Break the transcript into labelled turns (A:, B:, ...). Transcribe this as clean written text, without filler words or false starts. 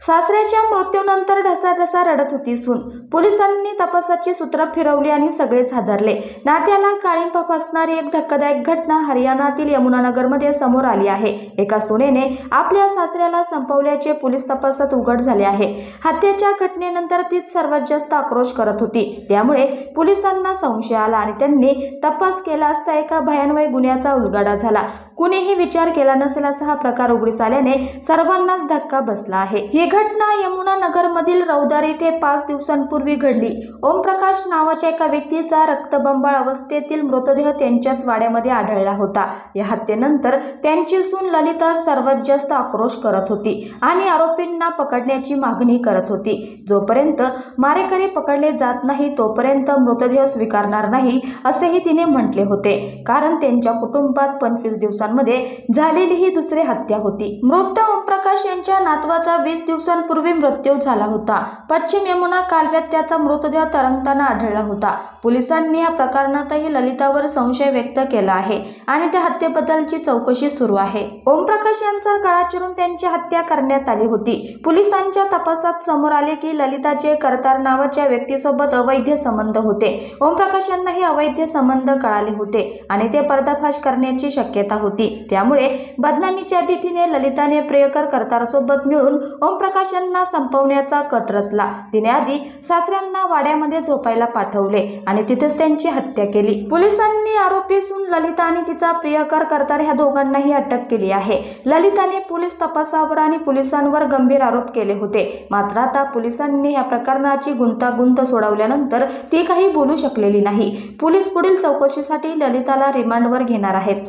A: सासऱ्याच्या मृत्यूनंतर ढसाढसा रडत होती सून। पोलिसांनी तपासाची सूत्र फिरवली आणि सगळेच हादरले। नात्याला काळिंब फासणारी एक धक्कादायक घटना हरियाणातील यमुनानगरमध्ये समोर आली आहे। एका सुनेने आपल्या सासऱ्याला संपवल्याचे पोलीस तपासात उघड झाले आहे। हत्येच्या घटनेनंतर तीच सर्वात जास्त आक्रोश करत होती। त्यामुळे पोलिसांना संशय आला आणि त्यांनी तपास केला असता एका भयानक गुन्ह्याचा उलगडा झाला। कुणीही विचार केला नसेल असा हा प्रकार उघडीस आल्याने सर्वांनाच धक्का बसला आहे। ही घटना यमुनानगरमधील रौदार येथे 5 दिवसांपूर्वी घडली। ओमप्रकाश नावाच्या एका व्यक्तीचा रक्तबंबाळ अवस्थेतील मृतदेह त्यांच्याच वाड्यामध्ये आढळला होता। या हत्येनंतर त्यांची सून ललिता सर्वात जास्त आक्रोश करत होती आणि आरोपींना पकडण्याची मागणी करत होती। जोपर्यंत मारेकरी पकडले जात नाही तोपर्यंत मृतदेह स्वीकारणार नाही असेही तिने म्हटले होते, कारण त्यांच्या कुटुंबात 25 दिवसांमध्ये झालेली ही दुसरी हत्या होती। मृत ओमप्रकाश यांच्या नातवाचा 20 दिवसांपूर्वी मृत्यू झाला होता। पश्चिम यमुना कालव्यात त्याचा मृतदेह तरंगताना आढळला होता। पोलिसांनी या प्रकरणातही ललितावर संशय व्यक्त केला आहे आणि त्या हत्येबद्दलची चौकशी सुरू आहे। ओमप्रकाश यांचा गळा चिरून त्यांची हत्या करण्यात आली होती। पोलिसांच्या तपासात समोर आले की ललिताचे करतार नावाच्या व्यक्तीसोबत अवैध संबंध होते। ओमप्रकाश यांनाही अवैध संबंध कळाले होते आणि ते पर्दाफाश करण्याची शक्यता होती। त्यामुळे बदनामीच्या भीतीने ललिताने प्रियकर करतारसोबत मिळून ओमप्रकाश यांना संपवण्याचा कट रचला। तिने आधी सासऱ्यांना वाड्यामध्ये झोपायला पाठवले आणि तिथेच त्यांची हत्या केली। पोलिसांनी आरोपी सून ललिता आणि तिचा प्रियकर करतार ह्या दोघांनाही अटक केली आहे। ललिताने पोलीस तपासावर आणि पोलिसांवर गंभीर आरोप केले होते। मात्र आता पोलिसांनी या प्रकरणाची गुंतागुंत सोडवल्यानंतर ती काही बोलू शकलेली नाही। पोलीस पुढील चौकशीसाठी ललिताला रिमांडवर घेणार आहेत।